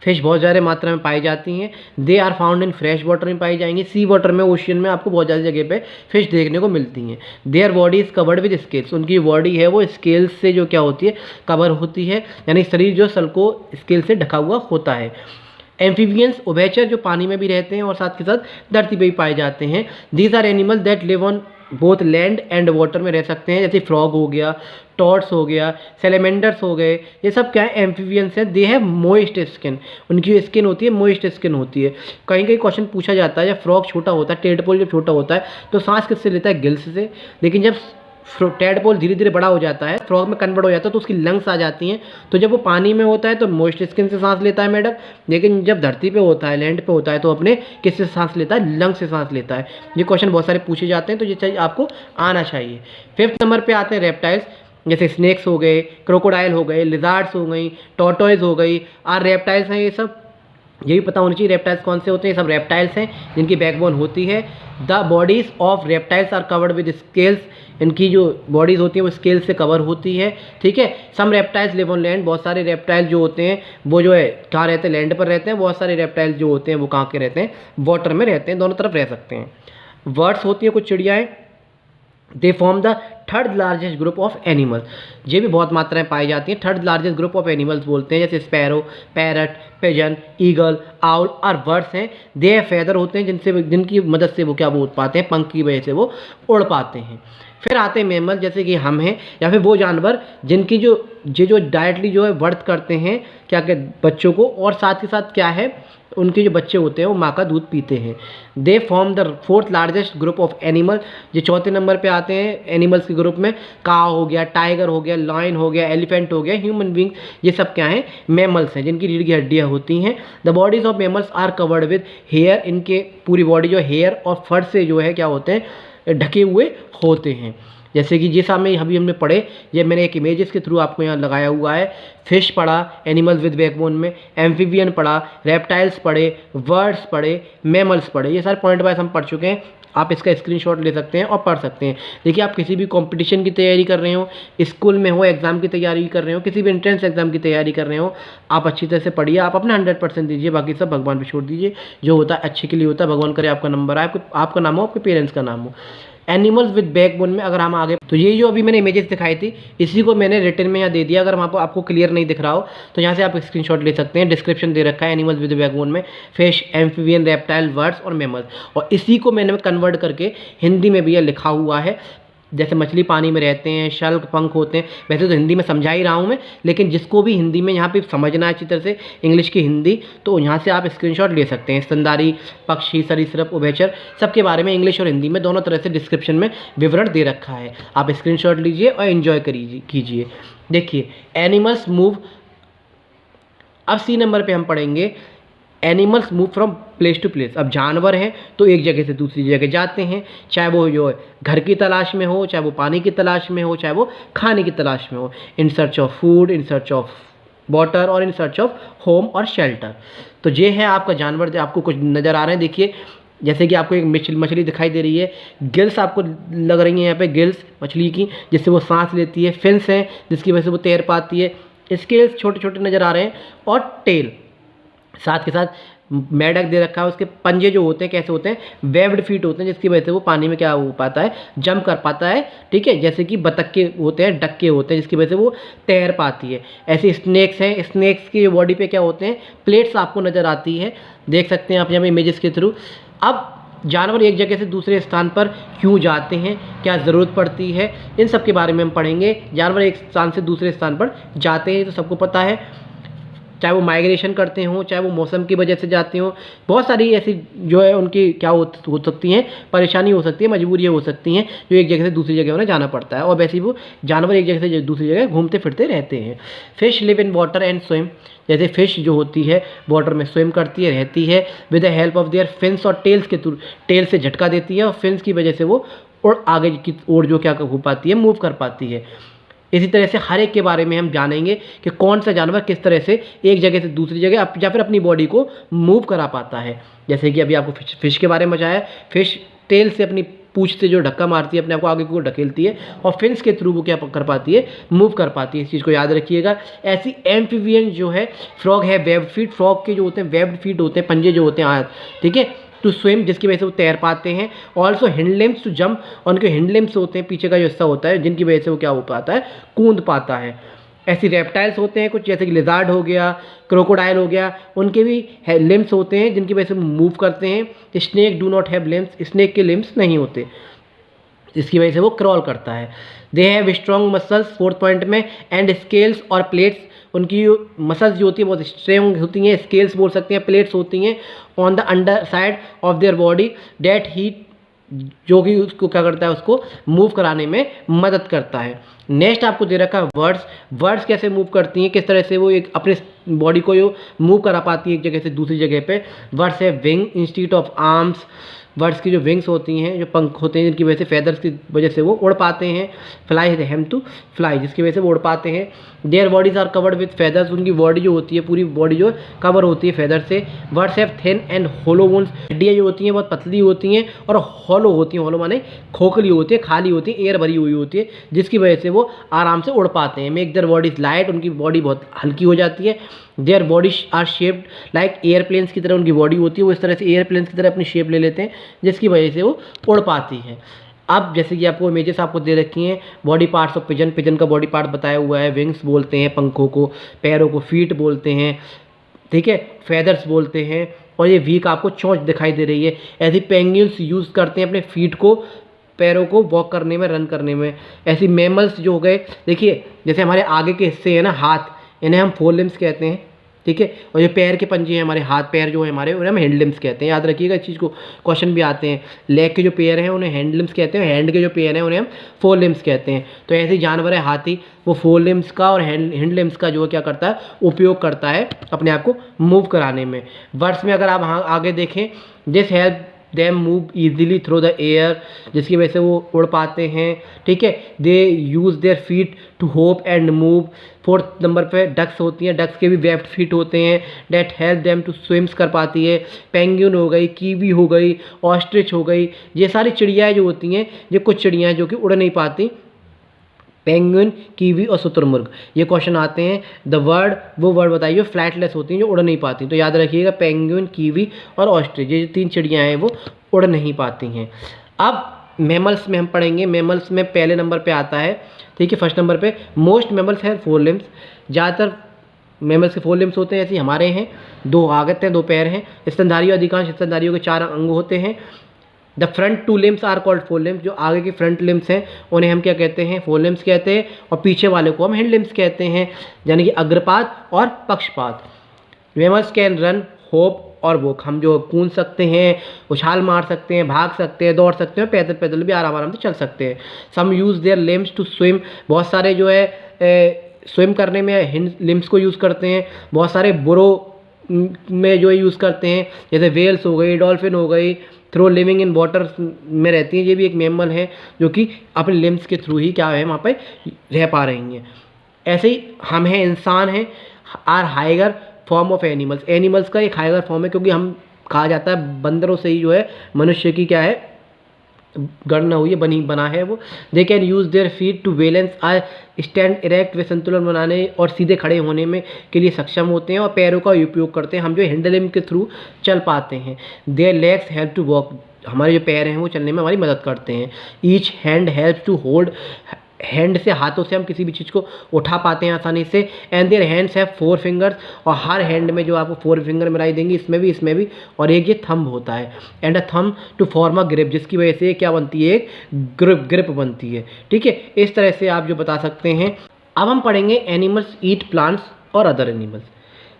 Fish बहुत ज़्यादा मात्रा में पाई जाती हैं। They are found in fresh water में पाई जाएंगी, सी वाटर में, ओशियन में आपको बहुत ज़्यादा जगह पे फिश देखने को मिलती हैं। Their body is covered with scales, उनकी बॉडी है वो स्केल्स से जो क्या होती है, कवर होती है, यानी शरीर जो सल्को स्केल से ढका हुआ होता है। एम्फीबियंस उभयचर जो पानी में भी रहते हैं और साथ के साथ धरती पे भी पाए जाते हैं। These are animal that live on both land and water में रह सकते हैं, जैसे फ्रॉग हो गया, टॉर्ट्स हो गया, सेलेमेंडर्स हो गए, ये सब क्या है, एम्फीबियंस है। दे हैव मोइस्ट स्किन, उनकी स्किन होती है मोइस्ट स्किन होती है। कहीं कहीं क्वेश्चन पूछा जाता है, जब फ्रॉग छोटा होता है, टेडपोल जब छोटा होता है तो सांस किससे लेता है, गिल्स से। लेकिन जब टेडपोल धीरे धीरे बड़ा हो जाता है, फ्रॉग में कन्वर्ट हो जाता है, तो उसकी लंग्स आ जाती हैं। तो जब वो पानी में होता है तो मोइस्ट स्किन से सांस लेता है मेढक, लेकिन जब धरती पे होता है, लैंड पे होता है, तो अपने किससे सांस लेता है, लंग्स से सांस लेता है। ये क्वेश्चन बहुत सारे पूछे जाते हैं, तो ये चाहिए आपको आना चाहिए। फिफ्थ नंबर पे आते हैं रेप्टाइल्स, जैसे स्नेक्स हो गए, क्रोकोडाइल हो गए, लिजार्ड्स हो गई, टॉर्टोइज हो गई, और रेप्टाइल्स हैं ये सब। ये भी पता होना चाहिए रेप्टाइल्स कौन से होते हैं, सब रेप्टाइल्स हैं जिनकी बैकबोन होती है। The bodies of reptiles are covered with scales, इनकी जो बॉडीज़ होती हैं वो स्केल से कवर होती है, ठीक है। सम रेप्टाइल्स लिव ऑन लैंड, बहुत सारे रेप्टाइल जो होते हैं वो जो है कहाँ रहते हैं, लैंड पर रहते हैं। बहुत सारे रेप्टाइल जो होते हैं वो कहाँ के रहते हैं, वाटर में रहते हैं, दोनों तरफ रह सकते हैं। बर्ड्स होती हैं कुछ चिड़ियाएँ, they form the third largest group of animals, ये भी बहुत मात्रा में पाई जाती हैं। Third largest group of animals बोलते हैं, जैसे sparrow, parrot, pigeon, eagle, owl और बर्ड्स हैं। दे फेदर होते हैं जिनकी मदद से वो क्या वो उड़ पाते हैं, पंख की वजह से वो उड़ पाते हैं। फिर आते हैं मैमल, जैसे कि हम हैं, या फिर वो जानवर जिनकी जो डायरेक्टली जो है बर्थ करते हैं क्या बच्चों को, और साथ ही साथ क्या है, उनके जो बच्चे होते हैं वो माँ का दूध पीते हैं। दे form the fourth largest group of animal, जो चौथे नंबर पे आते हैं एनिमल्स के ग्रुप में। काव हो गया, टाइगर हो गया, लायन हो गया, एलिफेंट हो गया, ह्यूमन बींग, ये सब क्या हैं, मैमल्स हैं जिनकी रीढ़ की हड्डियाँ होती हैं। The bodies of mammals are covered with hair, इनके पूरी बॉडी जो हेयर और फर से जो है क्या होते हैं, ढके हुए होते हैं। जैसे कि जिस में अभी हमने पढ़े, ये मैंने एक इमेजेस के थ्रू आपको यहाँ लगाया हुआ है। फिश पढ़ा एनिमल्स विद बैकबोन में, एम्फीबियन पढ़ा, रेप्टाइल्स पढ़े, बर्ड्स पढ़े, मैमल्स पढ़े, ये सारे पॉइंट वाइज हम पढ़ चुके हैं। आप इसका स्क्रीनशॉट ले सकते हैं और पढ़ सकते हैं। देखिए, आप किसी भी कंपटीशन की तैयारी कर रहे हो, स्कूल में हो, एग्जाम की तैयारी कर रहे हो, किसी भी एंट्रेंस एग्जाम की तैयारी कर रहे हो, आप अच्छी तरह से पढ़िए, आप अपना 100% दीजिए, बाकी सब भगवान पे छोड़ दीजिए। जो होता है अच्छे के लिए होता है, भगवान करे आपका नंबर आए, आपका नाम हो, आपके पेरेंट्स का नाम हो। एनिमल्स विद बैकबोन में अगर हम आगे, तो ये जो अभी मैंने इमेजेस दिखाई थी इसी को मैंने रिटन में यहाँ दे दिया। अगर वहाँ पर आपको क्लियर नहीं दिख रहा हो तो यहाँ से आप स्क्रीनशॉट ले सकते हैं, डिस्क्रिप्शन दे रखा है एनिमल्स विद बैकबोन में, फिश, एम्फीबियन, रेप्टाइल, बर्ड्स और मैमल्स, और इसी को मैंने कन्वर्ट करके हिंदी में भी यह लिखा हुआ है। जैसे मछली पानी में रहते हैं, शल्क, पंख होते हैं, वैसे तो हिंदी में समझा ही रहा हूँ मैं, लेकिन जिसको भी हिंदी में यहाँ पे समझना है अच्छी तरह से इंग्लिश की हिंदी, तो यहाँ से आप स्क्रीनशॉट ले सकते हैं। स्तनधारी, पक्षी, सरीसृप, उभयचर, सबके बारे में इंग्लिश और हिंदी में दोनों तरह से डिस्क्रिप्शन में विवरण दे रखा है। आप स्क्रीनशॉट लीजिए और एंजॉय कीजिए। देखिए एनिमल्स मूव, अब सी नंबर पे हम पढ़ेंगे animals move from place to place. अब जानवर हैं तो एक जगह से दूसरी जगह जाते हैं, चाहे वो जो घर की तलाश में हो, चाहे वो पानी की तलाश में हो, चाहे वो खाने की तलाश में हो, in search of food, in search of water और इन सर्च ऑफ होम और शेल्टर। तो ये है आपका जानवर, जो आपको कुछ नज़र आ रहे हैं। देखिए जैसे कि आपको एक मछली दिखाई दे रही है, गिल्स आपको लग रही हैं यहाँ पे, गिल्स मछली की जिससे वो सांस लेती है, फिन्स हैं जिसकी वजह से वो तैर पाती है, स्केल्स छोटे छोटे नज़र आ रहे हैं, और टेल साथ के साथ मेढक दे रखा है। उसके पंजे जो होते हैं कैसे होते हैं, वेब्ड फीट होते हैं, जिसकी वजह से वो पानी में क्या हो पाता है, जंप कर पाता है। ठीक है, जैसे कि बतख के होते हैं, डक के होते हैं, जिसकी वजह से वो तैर पाती है। ऐसे स्नेक्स हैं, स्नेक्स की बॉडी पे क्या होते हैं, प्लेट्स आपको नज़र आती है, देख सकते हैं आप यहाँ पे इमेजेस के थ्रू। अब जानवर एक जगह से दूसरे स्थान पर क्यों जाते हैं, क्या ज़रूरत पड़ती है, इन सब के बारे में हम पढ़ेंगे। जानवर एक स्थान से दूसरे स्थान पर जाते हैं तो सबको पता है, चाहे वो माइग्रेशन करते हों, चाहे वो मौसम की वजह से जाते हों, बहुत सारी ऐसी जो है उनकी क्या हो सकती हैं, परेशानी हो सकती है, मजबूरियाँ हो सकती हैं, जो एक जगह से दूसरी जगह उन्हें जाना पड़ता है। और वैसे ही वो जानवर एक जगह से दूसरी जगह घूमते फिरते रहते हैं। Fish live in water and swim, जैसे फिश जो होती है वाटर में स्विम करती है, रहती है, with the help of their fins और टेल्स के थ्रू, टेल से झटका देती है और फिन्स की वजह से वो और आगे की ओर जो क्या हो पाती है, मूव कर पाती है। इसी तरह से हर एक के बारे में हम जानेंगे कि कौन सा जानवर किस तरह से एक जगह से दूसरी जगह या फिर अपनी बॉडी को मूव करा पाता है। जैसे कि अभी आपको फिश के बारे में बताया, फिश टेल से अपनी पूंछ से जो धक्का मारती है, अपने आप को आगे को ढकेलती है, और फिन्स के थ्रू वो क्या कर पाती है, मूव कर पाती है। इस चीज़ को याद रखिएगा। ऐसी एम्फीबियन जो है, फ्रॉग है वेब्ड फीट, फ्रॉग के जो होते हैं वेब्ड फीट होते हैं, पंजे जो होते हैं हाथ, ठीक है, टू स्विम, जिसकी वजह से वो तैर पाते हैं। Also hind limbs to jump, उनके हिंड लिम्स होते हैं, पीछे का जो हिस्सा होता है, जिनकी वजह से वो क्या हो पाता है, कूद पाता है। ऐसी रेप्टाइल्स होते हैं कुछ, जैसे कि लिजार्ड हो गया, क्रोकोडाइल हो गया, उनके भी लिम्स होते हैं जिनकी वजह से मूव करते हैं। Snake do not have limbs, snake के लिम्स नहीं होते, जिसकी वजह से वो क्रॉल करता है। They have strong muscles, fourth point में, एंड स्केल्स और प्लेट्स, उनकी मसल्स जो होती है बहुत स्ट्रॉन्ग होती हैं, स्केल्स बोल सकते हैं, प्लेट्स होती हैं on the underside of their body, that heat, जो कि उसको क्या करता है, उसको मूव कराने में मदद करता है। नेक्स्ट आपको दे रखा है वर्ड्स। वर्ड्स कैसे मूव करती हैं, किस तरह से वो एक अपने बॉडी को जो मूव करा पाती है एक जगह से दूसरी जगह पे। वर्ड्स है wing institute of arms, birds की जो विंग्स होती हैं, जो पंख होते हैं, जिनकी वजह से फेदर्स की वजह से वो उड़ पाते हैं। फ्लाई है हेम टू फ्लाई, जिसकी वजह से वो उड़ पाते हैं। Their bodies are covered with feathers, उनकी बॉडी जो होती है पूरी बॉडी जो कवर होती है फेदर से। Birds have thin and hollow bones, हड्डियाँ जो होती हैं बहुत पतली होती हैं और हॉलो होती हैं, हॉलो माने खोखली होती है, खाली होती है, एयर भरी हुई होती है, जिसकी वजह से वो आराम से उड़ पाते हैं। मेक देयर बॉडीज लाइट, उनकी बॉडी बहुत हल्की हो जाती है। Their bodies are shaped like airplanes की तरह उनकी बॉडी होती है, वो इस तरह से एयरप्लेन्स की तरह अपनी शेप ले लेते हैं, जिसकी वजह से वो उड़ पाती है। अब जैसे कि आपको इमेजेस आपको दे रखी हैं, body parts of pigeon, pigeon का बॉडी पार्ट बताया हुआ है। विंग्स बोलते हैं पंखों को, पैरों को फीट बोलते हैं, ठीक है, फेदर्स बोलते हैं, और ये वीक आपको चोंच दिखाई दे रही है। ऐसी पेंगुइन्स यूज़ करते हैं अपने फीट को, पैरों को वॉक करने में, रन करने में। ऐसी मैमल्स जो हो गए, देखिए जैसे हमारे आगे के हिस्से हैं ना हाथ, इन्हें हम फोर लिम्स कहते हैं, ठीक है, और ये पैर के पंजे हैं हमारे, हाथ पैर जो है हमारे, उन्हें हम हैंड लिम्स कहते हैं। याद रखिएगा इस चीज़ को, क्वेश्चन भी आते हैं। लेग के जो पैर हैं उन्हें हैंड लिम्स कहते हैं, हैंड के जो पैर हैं उन्हें हम फोर लिम्स कहते हैं। तो ऐसे जानवर है हाथी, वो फोर लिम्स का और हैंड लिम्स का जो क्या करता है, उपयोग करता है अपने आप को मूव कराने में। बर्ड्स में अगर आप आगे देखें, this help them move easily through the air, जिसकी वजह से वो उड़ पाते हैं, ठीक है। They use their feet to hop and move. Fourth number पे डक्स होती हैं, डक्स के भी वेब्ड फीट होते हैं, that help them to swims कर पाती है। पेंगुइन हो गई, कीवी हो गई, ऑस्ट्रिच हो गई, ये सारी चिड़ियाँ जो होती हैं, ये कुछ चिड़ियाँ जो कि उड़ नहीं पाती, पेंगुइन, कीवी और शुतुरमुर्ग, ये क्वेश्चन आते हैं। द वर्ड, वो वर्ड बताइए फ्लैटलेस होती हैं, जो उड़ नहीं पाती। तो याद रखिएगा पेंगुइन, कीवी और ऑस्ट्रिच, ये तीन चिड़ियाँ हैं वो उड़ नहीं पाती हैं। अब मैमल्स में हम पढ़ेंगे, मैमल्स में पहले नंबर पे आता है, ठीक है, फर्स्ट नंबर पे मोस्ट मैमल्स है 4 लिम्स। ज़्यादातर मैमल्स के 4 लिम्स होते हैं, ऐसे हमारे हैं 2 आगत हैं, 2 पैर हैं। स्तनधारियों, अधिकांश स्तनधारियों के 4 अंग होते हैं। The front 2 limbs are called 4 limbs, जो आगे के फ्रंट लिम्स हैं उन्हें हम क्या कहते हैं, 4 लिम्स कहते हैं, और पीछे वाले को हम हिंड लिम्स कहते हैं, यानी कि अग्रपाद और पक्षपाद। मैमल्स कैन रन, होप और वॉक, हम जो कूद सकते हैं, उछाल मार सकते हैं, भाग सकते हैं, दौड़ सकते हैं, पैदल पैदल भी आराम आराम से चल सकते हैं। Some use their limbs to swim, बहुत सारे जो है स्विम करने में हिंड लिम्स को यूज़ करते हैं। बहुत सारे बुरो में जो यूज़ करते हैं, जैसे वेल्स हो गई, डॉल्फिन हो गई, थ्रू लिविंग इन वाटर में रहती हैं। ये भी एक मैमल है जो कि अपने लिम्स के थ्रू ही क्या है वहाँ पे रह पा रही हैं। ऐसे ही हम हैं, इंसान हैं, are higher form of animals, animals का एक हाइगर फॉर्म है, क्योंकि हम कहा जाता है बंदरों से ही जो है मनुष्य की क्या है गणना हुई है, बना है वो। They can use their feet to balance or stand erect, वे संतुलन बनाने और सीधे खड़े होने में के लिए सक्षम होते हैं, और पैरों का उपयोग करते हैं, हम जो हैंड लिम्ब के थ्रू चल पाते हैं। Their legs help to walk, हमारे जो पैर हैं वो चलने में हमारी मदद करते हैं। Each hand help to hold, hand से, हाथों से हम किसी भी चीज़ को उठा पाते हैं आसानी से। And their hands have 4 fingers, और हर हैंड में जो आपको 4 फिंगर मिलाई देंगी, इसमें भी, और एक ये थंब होता है। And a thumb to form a grip, जिसकी वजह से क्या बनती है, एक ग्रिप बनती है, ठीक है। इस तरह से आप जो बता सकते हैं। अब हम पढ़ेंगे एनिमल्स ईट प्लांट्स और अदर एनिमल्स।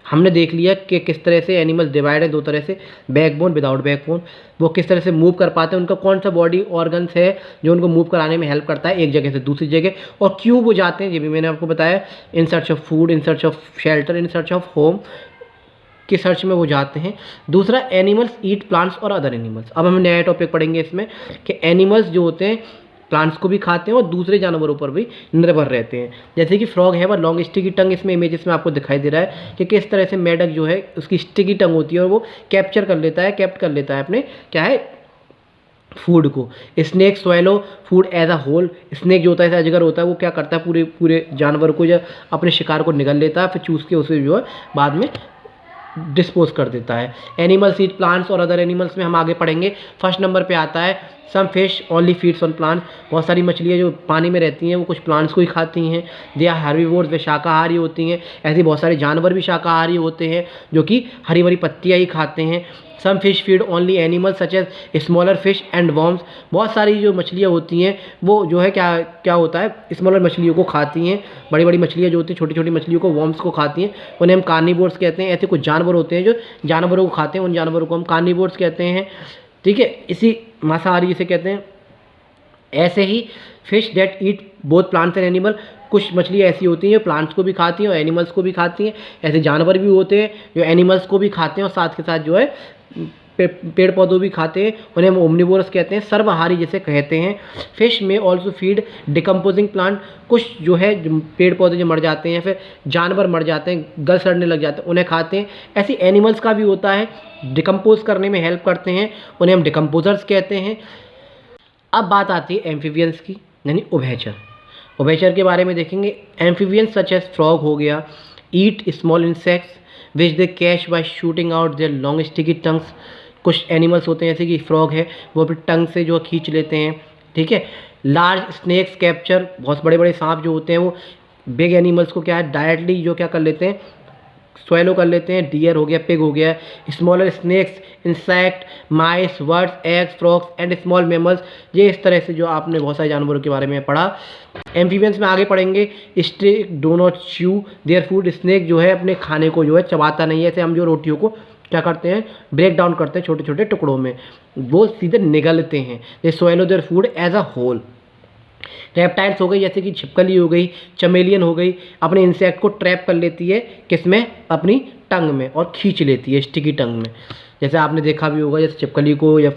हमने देख लिया कि किस तरह से एनिमल्स डिवाइड है 2 तरह से, बैकबोन, विदाउट बैकबोन, वो किस तरह से मूव कर पाते हैं, उनका कौन सा बॉडी ऑर्गन्स है जो उनको मूव कराने में हेल्प करता है एक जगह से दूसरी जगह, और क्यों वो जाते हैं, ये भी मैंने आपको बताया। In search of food, in search of shelter, in search of home की सर्च में वो जाते हैं। दूसरा, एनिमल्स ईट प्लांट्स और अदर एनिमल्स। अब हम नया टॉपिक पढ़ेंगे इसमें कि एनिमल्स जो होते हैं प्लांट्स को भी खाते हैं और दूसरे जानवरों पर भी निर्भर रहते हैं। जैसे कि फ्रॉग है, वह लॉन्ग स्टिकी टंग, इसमें इमेजेस में आपको दिखाई दे रहा है कि किस तरह से मेढक जो है उसकी स्टिकी टंग होती है और वो कैप्ट कर लेता है अपने क्या है फूड को। Snake swallow food as a whole, snake जो होता है, अजगर होता है, वो क्या करता है पूरे जानवर को या अपने शिकार को निगल लेता है, फिर चूस के उसे जो है बाद में डिस्पोज कर देता है। एनिमल्स ईट प्लांट्स और अदर एनिमल्स में हम आगे पढ़ेंगे। फर्स्ट नंबर पे आता है some fish only feeds on plants, बहुत सारी मछलियाँ जो पानी में रहती हैं वो कुछ प्लांट्स को ही खाती हैं। दे आर हर्बीवोर्स, वे शाकाहारी होती हैं। ऐसे बहुत सारे जानवर भी शाकाहारी होते हैं जो कि हरी भरी पत्तियाँ ही खाते हैं। Some fish feed only animals such as smaller fish and worms, बहुत सारी जो मछलियाँ होती हैं वो जो है क्या होता है, स्मॉलर मछलियों को खाती हैं। बड़ी बड़ी मछलियाँ जो होती हैं छोटी छोटी मछलियों को, वॉर्म्स को खाती हैं, उन्हें हम कार्निवोर्स कहते हैं। ऐसे कुछ जानवर होते हैं जो जानवरों को खाते हैं, उन जानवरों को हम कार्निवोर्स कहते हैं, ठीक है। इसी मांसाहारी इसे कहते हैं। ऐसे ही fish that eat both plants and animal, कुछ मछलियाँ ऐसी होती हैं जो प्लांट्स को भी खाती हैं और एनिमल्स को भी खाती हैं। ऐसे जानवर भी होते हैं जो एनिमल्स को भी खाते हैं और साथ के साथ जो है पेड़ पौधों भी खाते हैं, उन्हें हम ओमनिवोरस कहते हैं, सर्वहारी जिसे कहते हैं। फिश में ऑल्सो फीड डिकम्पोजिंग प्लांट, कुछ जो है जो पेड़ पौधे जो मर जाते हैं या फिर जानवर मर जाते हैं, गल सड़ने लग जाते हैं, उन्हें खाते हैं। ऐसे एनिमल्स का भी होता है, डिकम्पोज करने में हेल्प करते हैं, उन्हें हम डिकम्पोजर्स कहते हैं। अब बात आती है एम्फीबियंस की, यानी उभयचर के बारे में देखेंगे। एम्फीबियंस सच एज फ्रॉग हो गया, eat small insects which they catch by shooting out their long sticky tongues, कुछ एनिमल्स होते हैं जैसे कि फ्रॉग है वो अपनी टंग से जो खींच लेते हैं, ठीक है। लार्ज स्नेक्स कैप्चर, बहुत बड़े बड़े सांप जो होते हैं वो बिग एनिमल्स को क्या है डायरेक्टली जो क्या कर लेते हैं, स्वैलो कर लेते हैं। डियर हो गया, पिग हो गया। Smaller snakes, insect, mice, birds, eggs, frogs and small mammals, ये इस तरह से जो आपने बहुत सारे जानवरों के बारे में पढ़ा। एम्फीबियंस में आगे पढ़ेंगे। Snake do not chew their food, snake जो है अपने खाने को जो है चबाता नहीं है। ऐसे हम जो रोटियों को क्या करते हैं, ब्रेक डाउन करते हैं छोटे छोटे टुकड़ों में, वो सीधे निगलते हैं। They swallow their food as a whole. Reptiles हो गई जैसे कि छिपकली हो गई, चमेलियन हो गई, अपने इंसेक्ट को ट्रैप कर लेती है किसमें, अपनी टंग में, और खींच लेती है स्टिकी टंग में, जैसे आपने देखा भी होगा जैसे छिपकली को या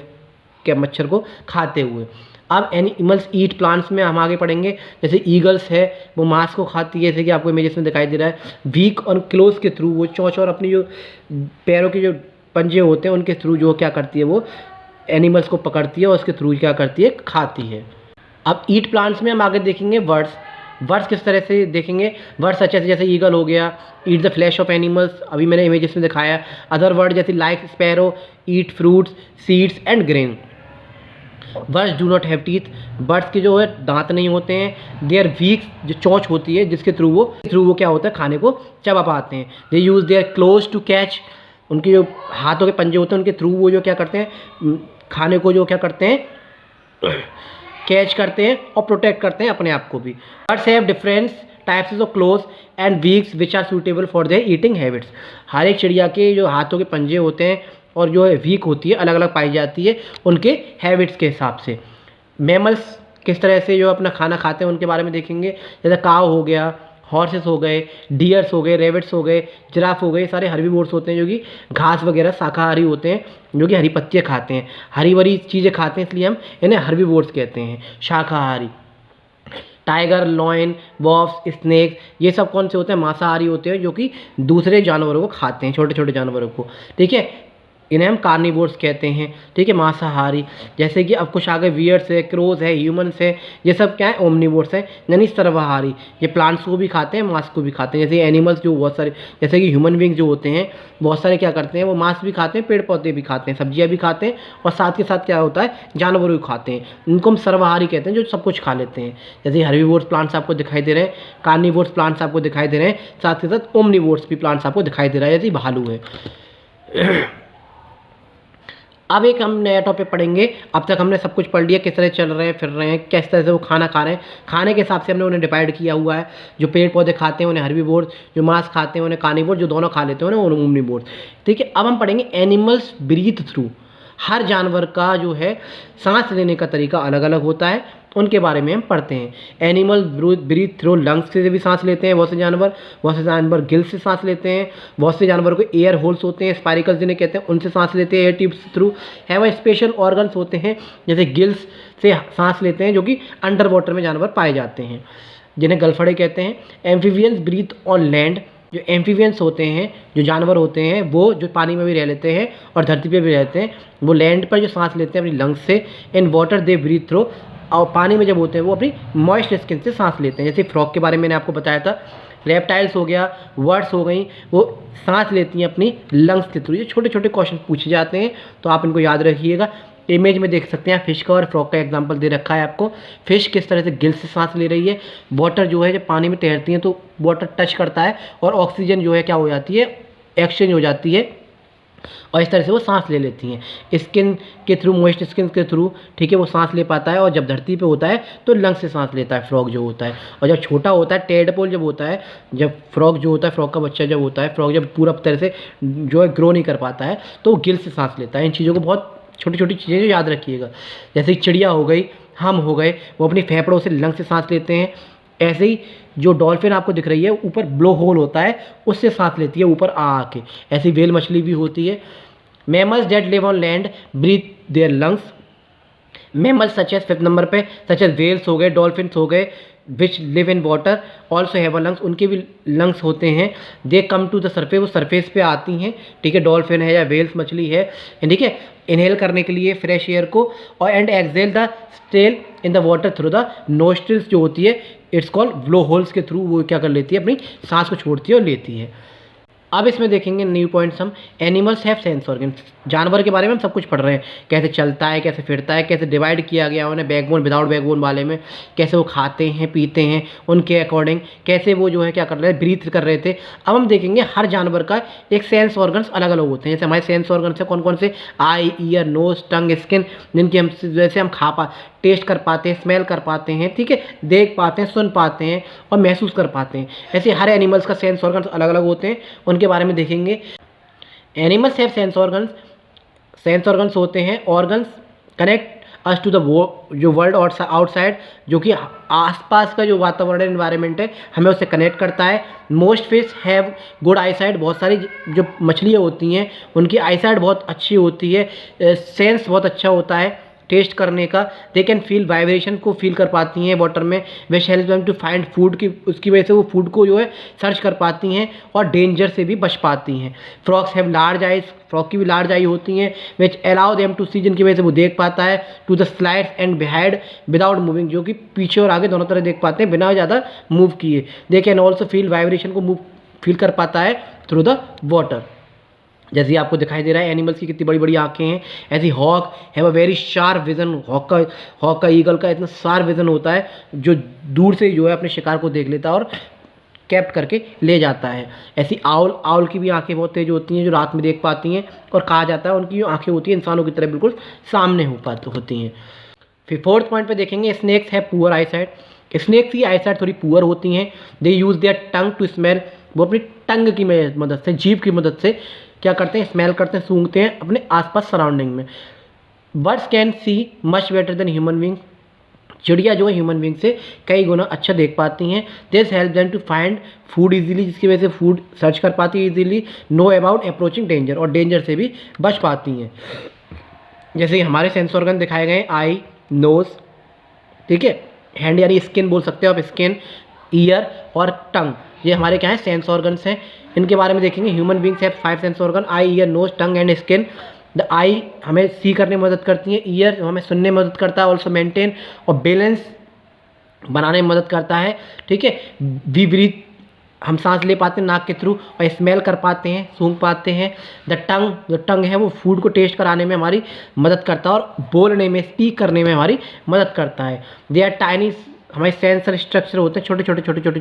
क्या मच्छर को खाते हुए। अब एनिमल्स ईट प्लांट्स में हम आगे पढ़ेंगे। जैसे ईगल्स है वो मांस को खाती है, जैसे कि आपको इमेजेस में दिखाई दे रहा है। वीक और क्लोज के थ्रू वो चोंच और अपनी जो पैरों के जो पंजे होते हैं उनके थ्रू जो क्या करती है वो एनिमल्स को पकड़ती है और उसके थ्रू क्या करती है, खाती है। अब ईट प्लांट्स में हम आगे देखेंगे वर्ड्स किस तरह से देखेंगे। वर्ड्स अच्छे से जैसे ईगल हो गया, eat the flash of animals, अभी मैंने इमेजेस में दिखाया। अदर वर्ड जैसे like sparrow eat fruits, seeds and grain. Birds do not have teeth, birds के जो है दांत नहीं होते हैं। देयर वीक, जो चोंच होती है जिसके थ्रू वो क्या होता है खाने को चबा पाते हैं। They use their claws to catch, उनके जो हाथों के पंजे होते हैं उनके थ्रू वो जो क्या करते हैं खाने को जो क्या करते हैं कैच करते हैं और प्रोटेक्ट करते हैं अपने आप को भी। Birds have different types of claws and beaks which are suitable for their eating habits. हर एक चिड़िया के जो हाथों के पंजे होते हैं और जो है वीक होती है अलग अलग पाई जाती है उनके हैबिट्स के हिसाब से। मैमल्स किस तरह से जो अपना खाना खाते हैं उनके बारे में देखेंगे, जैसे काव हो गया, हॉर्सेस हो गए, डियर्स हो गए, रेबिट्स हो गए, जिराफ हो गए, सारे हर्बीवोर्स होते हैं जो कि घास वगैरह शाकाहारी होते हैं, जो कि हरी पत्तियाँ खाते हैं, हरी भरी चीज़ें खाते हैं, इसलिए हम इन्हें हर्बीवोर्स कहते हैं, शाकाहारी। टाइगर, लॉयन, वॉल्फ, स्नेक, ये सब कौन से होते हैं? मांसाहारी होते हैं, जो कि दूसरे जानवरों को खाते हैं, छोटे छोटे जानवरों को, ठीक है। इन्हें हम कार्निवोर्स कहते हैं, ठीक है, मांसाहारी। जैसे कि अब कुछ आगे वियर्स है, क्रोज है, ह्यूमन्स है, ये सब क्या है? ओमनिवोर्स है, यानी सर्वाहारी। ये प्लांट्स को भी खाते हैं, मांस को भी खाते हैं। जैसे एनिमल्स जो बहुत सारे, जैसे कि ह्यूमन बींग जो होते हैं बहुत सारे क्या करते हैं, वो मांस भी खाते हैं, पेड़ पौधे भी खाते हैं, सब्जियां भी खाते हैं, और साथ के साथ क्या होता है जानवर भी खाते हैं। इनको हम सर्वाहारी कहते हैं, जो सब कुछ खा लेते हैं। जैसे हर्बीवोर्स प्लांट्स आपको दिखाई दे रहे हैं, कार्निवोर्स प्लांट्स आपको दिखाई दे रहे हैं, साथ के साथ ओमनिवोर्स भी प्लांट्स आपको दिखाई दे रहा है, जैसे भालू है। अब एक हम नया टॉपिक पढ़ेंगे। अब तक हमने सब कुछ पढ़ लिया, किस तरह चल रहे हैं, फिर रहे हैं, किस तरह से वो खाना खा रहे हैं, खाने के हिसाब से हमने उन्हें डिवाइड किया हुआ है। जो पेड़ पौधे खाते हैं उन्हें हर्बीवोर्स, जो मांस खाते हैं उन्हें कार्निवोर्स, जो दोनों खा लेते हैं उन्हें ओमनिवोर्स, ठीक है। अब हम पढ़ेंगे एनिमल्स ब्रीथ थ्रू। हर जानवर का जो है सांस लेने का तरीका अलग अलग होता है, उनके बारे में हम पढ़ते हैं। एनिमल ब्रीथ थ्रू लंग्स से भी सांस लेते हैं बहुत से जानवर गिल से सांस लेते हैं, बहुत से जानवरों को एयर होल्स होते हैं, स्पाइरिकल्स जिन्हें कहते हैं, उनसे सांस लेते हैं, air tubes through. Have special organs होते हैं, जैसे गिल्स से सांस लेते हैं, जो कि अंडर वाटर में जानवर पाए जाते हैं, जिन्हें गलफड़े कहते हैं। एम्फीबियंस ब्रीथ ऑन लैंड, जो एम्फीबियंस होते हैं, जो जानवर होते हैं वो जो पानी में भी रह लेते हैं और धरती पे भी रहते हैं, वो लैंड पर जो सांस लेते हैं अपनी लंग्स से। In water they breathe through, और पानी में जब होते हैं वो अपनी मॉइस्ट स्किन से सांस लेते हैं। जैसे फ्रॉग के बारे में मैंने आपको बताया था। रेप्टाइल्स हो गया, बर्ड्स हो गई, वो सांस लेती हैं अपनी लंग्स के थ्रू। ये छोटे छोटे क्वेश्चन पूछे जाते हैं, तो आप इनको याद रखिएगा। इमेज में देख सकते हैं फिश का और फ्रॉग का एग्जांपल दे रखा है आपको। फिश किस तरह से गिल से सांस ले रही है, वाटर जो है जब पानी में तैरती है तो वाटर टच करता है और ऑक्सीजन जो है क्या हो जाती है, एक्सचेंज हो जाती है, और इस तरह से वो सांस ले लेती हैं स्किन के थ्रू, मॉइस्ट स्किन के थ्रू, ठीक है, वो सांस ले पाता है। और जब धरती पे होता है तो लंग्स से सांस लेता है फ्रॉग जो होता है। और जब छोटा होता है, टेडपोल जब होता है, जब फ्रॉग जो होता है, फ्रॉग का बच्चा जब होता है, फ्रॉग जब पूरा तरह से जो है ग्रो नहीं कर पाता है तो वो गिल से सांस लेता है। इन चीज़ों को बहुत छोटी छोटी चीज़ें जो याद रखिएगा। जैसे चिड़िया हो गई, हम हो गए, वो अपनी फेफड़ों से लंग्स से सांस लेते हैं। ऐसे ही जो डॉल्फिन आपको दिख रही है ऊपर ब्लो होल होता है, उससे सांस लेती है ऊपर आ आके। ऐसी वेल मछली भी होती है। Mammals that live on land breathe their lungs. Mammals such as 5th number पे, सच एज वेल्स हो गए, डॉल्फिन्स हो गए, which live in water also have a lungs, उनके भी लंग्स होते हैं। They come to the surface, वो सरफेस पे आती हैं, ठीक है, डॉल्फिन है या वेल्स मछली है, ठीक है, इनहेल करने के लिए फ्रेश एयर को। और and exhale the stale in the water through the nostrils, जो होती है इट्स कॉल्ड ब्लो होल्स के थ्रू वो क्या कर लेती है, अपनी सांस को छोड़ती है और लेती है। अब इसमें देखेंगे न्यू पॉइंट्स हम। एनिमल्स हैव सेंस ऑर्गन्स, जानवर के बारे में हम सब कुछ पढ़ रहे हैं, कैसे चलता है, कैसे फिरता है, कैसे डिवाइड किया गया उन्हें बैकबोन, विदाउट बैकबोन वाले में, कैसे वो खाते हैं पीते हैं उनके अकॉर्डिंग, कैसे वो जो है क्या कर रहे हैं, ब्रीथ कर रहे थे। अब हम देखेंगे हर जानवर का एक सेंस ऑर्गन्स अलग अलग होते हैं। जैसे हमारे सेंस ऑर्गन्स है कौन कौन से, आई, ईयर, नोज, टंग, स्किन, जिनकी हम जैसे हम टेस्ट कर पाते हैं, स्मेल कर पाते हैं, ठीक है, देख पाते हैं, सुन पाते हैं और महसूस कर पाते हैं। ऐसे हर एनिमल्स का सेंस ऑर्गन्स अलग अलग होते हैं, उनके बारे में देखेंगे। Animals have sense organs, sense organs होते हैं, organs connect us to the जो वर्ल्ड आउटसाइड, जो कि आसपास का जो वातावरण एनवायरनमेंट है हमें उससे कनेक्ट करता है। Most fish have good eyesight, बहुत सारी जो मछलियाँ होती हैं उनकी आईसाइट बहुत अच्छी होती है, सेंस बहुत अच्छा होता है टेस्ट करने का। दे कैन फील वाइब्रेशन को फील कर पाती हैं वाटर में, which help them to find food की, उसकी वजह से वो फूड को जो है सर्च कर पाती हैं और डेंजर से भी बच पाती हैं। Frogs have large eyes, frog की भी लार्ज आई होती हैं, which allow them to see, जिनकी वजह से वो देख पाता है, to the sides and behind without moving, जो कि पीछे और आगे दोनों तरह देख पाते हैं बिना ज़्यादा मूव किए। They can also feel vibration को मूव फील कर पाता है थ्रू द वाटर। जैसे आपको दिखाई दे रहा है एनिमल्स की कितनी बड़ी बड़ी आंखें हैं। ऐसी hawk have a very sharp vision, hawk का ईगल का इतना शार्प विजन होता है जो दूर से जो है अपने शिकार को देख लेता है और कैप्ट करके ले जाता है। ऐसी आउल की भी आंखें बहुत तेज होती हैं जो रात में देख पाती हैं, और कहा जाता है उनकी जो आंखें होती हैं इंसानों की तरह बिल्कुल सामने होती हैं। फिर फोर्थ पॉइंट पे देखेंगे स्नेक्स है पुअर आईसाइट। स्नेक्स की आईसाइट थोड़ी पुअर होती हैं। They use their tongue to smell, वो अपनी टंग की मदद से, जीभ की मदद से क्या करते हैं, स्मेल करते हैं, सूंघते हैं अपने आसपास सराउंडिंग में। Birds can see much better than human being, चिड़िया जो है ह्यूमन बींग से कई गुना अच्छा देख पाती हैं। This help them to find food easily, जिसकी वजह से फूड सर्च कर पाती है easily. Know about approaching danger, और डेंजर से भी बच पाती हैं। जैसे हमारे सेंस ऑर्गन दिखाए गए आई, नोज, ठीक है, हैंड यानी स्किन बोल सकते हो आप, स्किन, ईयर और टंग, ये हमारे क्या है सेंस ऑर्गन्स हैं। इनके बारे में देखेंगे। Human beings have 5 sense organ, eye, ear, nose, tongue and skin. The eye हमें सी करने में मदद करती है, ईयर हमें सुनने में मदद करता है, ऑल्सो मेंटेन और बैलेंस बनाने में मदद करता है, ठीक है। वी ब्रीथ, हम सांस ले पाते हैं नाक के थ्रू, और स्मेल कर पाते हैं, सूंघ पाते हैं। द टंग, जो टंग है वो फूड को टेस्ट कराने में हमारी मदद करता है और बोलने में, स्पीक करने में हमारी मदद करता है। दे आर टाइनी, हमारे सेंसर स्ट्रक्चर होते हैं छोटे छोटे,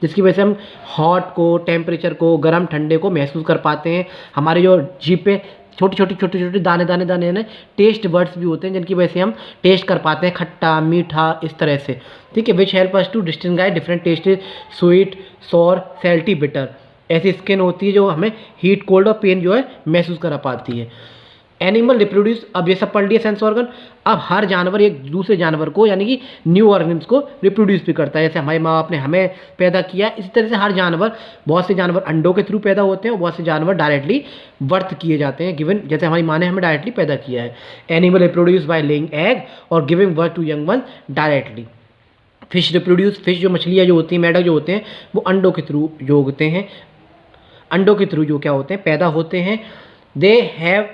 जिसकी वजह से हम हॉट को, टेम्परेचर को, गर्म ठंडे को महसूस कर पाते हैं। हमारे जो जीभ पे छोटे दाने ना टेस्ट बर्ड्स भी होते हैं जिनकी वजह से हम टेस्ट कर पाते हैं, खट्टा, मीठा, इस तरह से, ठीक है। Which help us to distinguish different taste, sweet, sour, salty, bitter. ऐसी स्किन होती है जो हमें हीट, कोल्ड और पेन जो है महसूस करा पाती है। एनिमल रिप्रोड्यूस, अब ये सब पढ़ लिया सेंस ऑर्गन। अब हर जानवर एक दूसरे जानवर को यानी कि न्यू ऑर्गेनिम्स को रिप्रोड्यूस भी करता है। जैसे हमारे माँ बाप ने हमें पैदा किया, इसी तरह से हर जानवर, बहुत से जानवर अंडों के थ्रू पैदा होते हैं और बहुत से जानवर डायरेक्टली बर्थ किए जाते हैं, गिवन, जैसे हमारी माँ ने हमें डायरेक्टली पैदा किया है। Animal reproduce by laying egg और giving birth to young one directly. Fish reproduce, fish जो मछलियाँ जो होती हैं, मेढक जो होते हैं, वो अंडों के थ्रू जो होते हैं, अंडों के थ्रू जो क्या होते हैं, पैदा होते हैं। They have,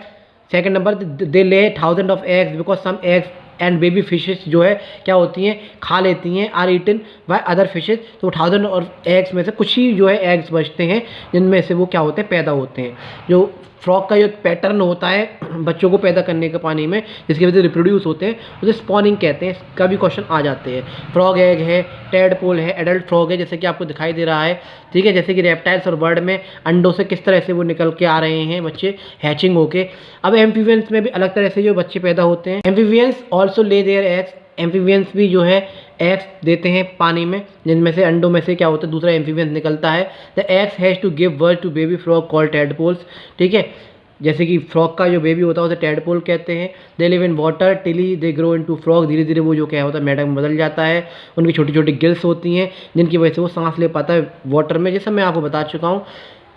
second number, they lay 1000 of eggs because some eggs and baby fishes जो है क्या होती हैं, खा लेती हैं, are eaten by other fishes. तो 1000 और एग्स में से कुछ ही जो है एग्स बचते हैं जिनमें से वो क्या होते हैं, पैदा होते हैं। जो फ्रॉग का जो पैटर्न होता है बच्चों को पैदा करने का पानी में, जिसकी वजह से रिप्रोड्यूस होते हैं, उसे स्पॉनिंग कहते हैं। इसका भी क्वेश्चन आ जाते हैं। फ्रॉग एग है, टेडपोल है, एडल्ट फ्रॉग है, जैसे कि आपको दिखाई दे रहा है, ठीक है। जैसे कि रेप्टाइल्स और बर्ड में अंडों से किस तरह से वो निकल के आ रहे हैं बच्चे, हैचिंग होके। अब एम्फीबियंस में भी अलग तरह से जो बच्चे पैदा होते हैं। Amphibians also lay their eggs, amphibians भी जो है एग्स देते हैं पानी में, जिनमें से अंडों में से क्या होता है, दूसरा एम्फीबियंस निकलता है। The eggs has to give birth to baby frog called tadpoles, ठीक है। जैसे कि फ्रॉग का जो बेबी होता है उसे टेडपोल कहते हैं। They live in water Tilly they grow into frog, धीरे धीरे वो जो क्या होता है मेढक में बदल जाता है। उनकी छोटी छोटी गिल्स होती हैं जिनकी वजह से वो सांस ले पाता है वाटर में, जैसा मैं आपको बता चुका हूँ।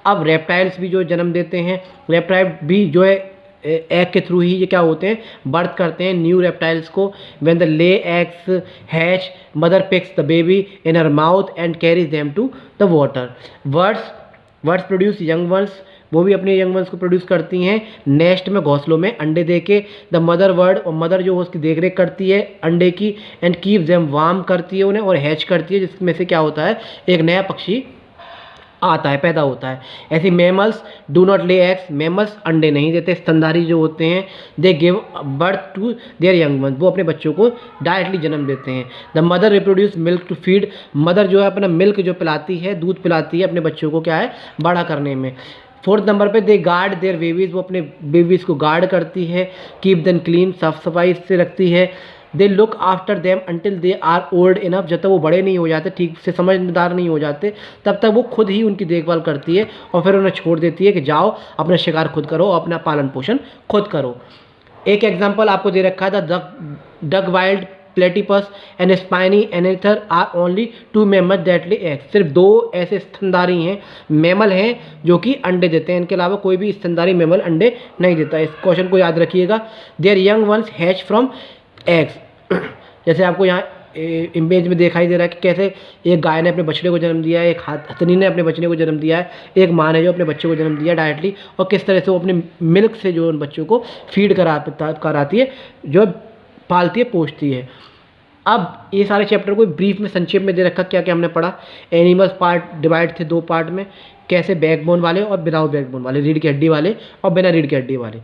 अब रेप्टाइल्स भी जो जन्म देते हैं, रेप्टाइल भी जो है एग के थ्रू ही ये क्या होते हैं, बर्थ करते हैं न्यू रेप्टाइल्स को। When the lay eggs hatch, mother picks the baby in her mouth and carries them to the water. Birds produce young ones, वो भी अपने यंग वंस को प्रोड्यूस करती हैं नेस्ट में, घोंसलों में अंडे देके। द मदर बर्ड, और मदर जो उसकी देख रेख करती है अंडे की, एंड कीप देम वार्म करती है उन्हें और हैच करती है, जिसमें से क्या होता है एक नया पक्षी आता है, पैदा होता है। ऐसे mammals do not lay eggs, mammals अंडे नहीं देते, स्तनधारी जो होते हैं। They give birth to their young ones, वो अपने बच्चों को डायरेक्टली जन्म देते हैं। The mother reproduce milk to feed, mother जो है अपना मिल्क जो पिलाती है, दूध पिलाती है अपने बच्चों को क्या है, बड़ा करने में। फोर्थ नंबर पे दे गार्ड देयर बेबीज़, वो अपने बेबीज़ को गार्ड करती है। कीप देम क्लीन, साफ सफाई से रखती है। They look after them until they are old enough, जब तक वो बड़े नहीं हो जाते, ठीक से समझदार नहीं हो जाते, तब तक वो खुद ही उनकी देखभाल करती है और फिर उन्हें छोड़ देती है कि जाओ अपना शिकार खुद करो, अपना पालन पोषण खुद करो। एक एग्जाम्पल आपको दे रखा है, the duck billed platypus and spiny anteater are only 2 mammal that lay eggs, सिर्फ 2 ऐसे स्तनधारी हैं, मेमल हैं जो कि अंडे देते हैं, इनके अलावा कोई भी स्तनधारी मेमल अंडे नहीं देता। इस क्वेश्चन को याद रखिएगा। There young once hatch from eggs, जैसे आपको यहाँ इमेज में दिखाई दे रहा है कि कैसे एक गाय ने अपने बछड़े को जन्म दिया है, एक हथनी ने अपने बछड़े को जन्म दिया है, एक माँ ने जो अपने बच्चे को जन्म दिया डायरेक्टली, और किस तरह से वो अपने मिल्क से जो उन बच्चों को फीड कराती है, जो पालती है, पोषती है। अब ये सारे चैप्टर को ब्रीफ में संक्षेप में दे रखा, क्या क्या हमने पढ़ा। एनिमल्स पार्ट डिवाइड थे 2 पार्ट में, कैसे बैकबोन वाले और विदाउट बैकबोन वाले, रीढ़ की हड्डी वाले और बिना रीढ़ की हड्डी वाले।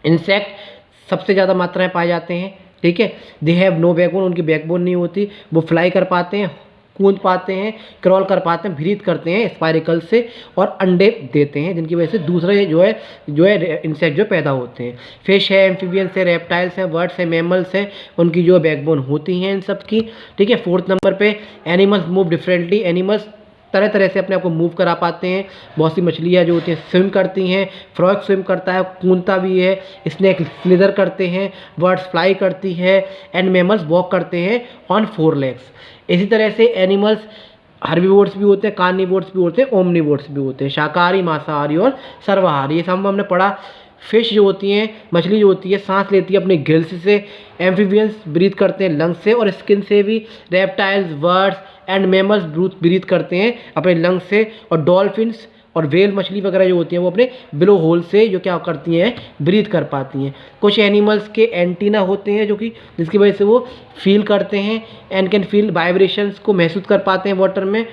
इंसेक्ट सबसे ज़्यादा मात्रा में पाए जाते हैं, ठीक है। दे हैव नो बैकबोन, उनकी बैकबोन नहीं होती, वो फ्लाई कर पाते हैं, कूद पाते हैं, क्रॉल कर पाते हैं, ब्रीथ करते हैं स्पाइरिकल से और अंडे देते हैं, जिनकी वजह से दूसरे जो है इंसेक्ट जो पैदा होते हैं। फिश है, एम्फीबियंस है, रेप्टाइल्स हैं, बर्ड्स हैं, मैमल्स हैं, उनकी जो बैकबोन होती हैं इन सब की, ठीक है। 4th नंबर पे एनिमल्स मूव डिफरेंटली, एनिमल्स तरह तरह से अपने आप को मूव करा पाते हैं। बहुत सी मछलियाँ जो होती हैं स्विम करती हैं, फ्रॉग स्विम करता है, कूदता भी है, स्नेक स्लिदर करते हैं, बर्ड्स फ्लाई करती है, एंड मैमल्स वॉक करते हैं ऑन 4 legs। इसी तरह से एनिमल्स हर्बीवोर्स भी होते हैं, कार्निवोर्स भी होते हैं, ओमनिवोर्स भी होते हैं, शाकाहारी, मांसाहारी और सर्वाहारी। ये सब हमने पढ़ा। फिश जो होती हैं, मछली जो होती है, सांस लेती है अपने गिल्स से, एम्फीबियंस ब्रीथ करते हैं लंग्स से और स्किन से भी, reptiles, birds and mammals breathe करते हैं अपने लंग्स से, और डॉल्फिन्स और वेल मछली वगैरह जो होती हैं वो अपने बिलो होल से जो क्या करती हैं, ब्रीथ कर पाती हैं। कुछ एनिमल्स के एंटीना होते हैं जो कि जिसकी वजह से वो फील करते हैं एंड कैन फील वाइब्रेशंस को महसूस कर पाते हैं वाटर में।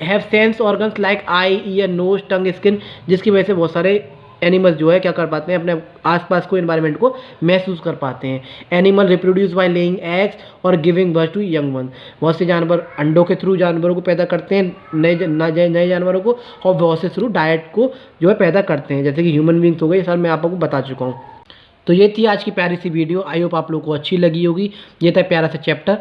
Have sense organs like eye, ear, nose, tongue, skin, जिसकी वजह से बहुत सारे एनिमल्स जो है क्या कर पाते हैं, अपने आसपास को एनवायरनमेंट को महसूस कर पाते हैं। Animal reproduce by laying eggs और giving birth to young one. बहुत से जानवर अंडों के थ्रू जानवरों को पैदा करते हैं, नए जानवरों को, और बहुत से थ्रू डाइट को जो है पैदा करते हैं, जैसे कि ह्यूमन बींग्स हो गए। ये सर मैं आपको बता चुका हूँ। तो ये थी आज की प्यारी सी वीडियो। आई होप आप लोगों को अच्छी लगी होगी। ये था प्यारा सा चैप्टर।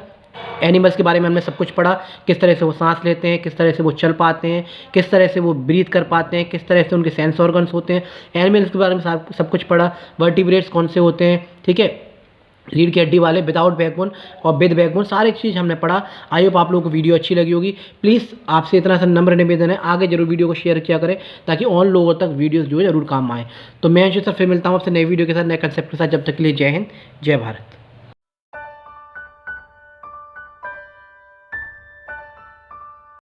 एनिमल्स के बारे में हमने सब कुछ पढ़ा, किस तरह से वो सांस लेते हैं, किस तरह से वो चल पाते हैं, किस तरह से वो ब्रीथ कर पाते हैं, किस तरह से उनके सेंस ऑर्गन्स होते हैं। एनिमल्स के बारे में सब कुछ पढ़ा। वर्टिब्रेट्स कौन से होते हैं, ठीक है, रीढ़ की हड्डी वाले, विदाउट बैकबोन और विद बैकबोन, सारी चीज़ हमने पढ़ा। आई होप आप लोगों को वीडियो अच्छी लगी होगी। प्लीज़ आपसे इतना सा नम्र निवेदन है, आगे जरूर वीडियो को शेयर किया करें ताकि और लोगों तक वीडियोस जो है जरूर काम आए। तो मैं जो सर फिर मिलता हूँ आपसे नई वीडियो के साथ, नए कंसेप्ट के साथ। जब तक के लिए जय हिंद, जय भारत।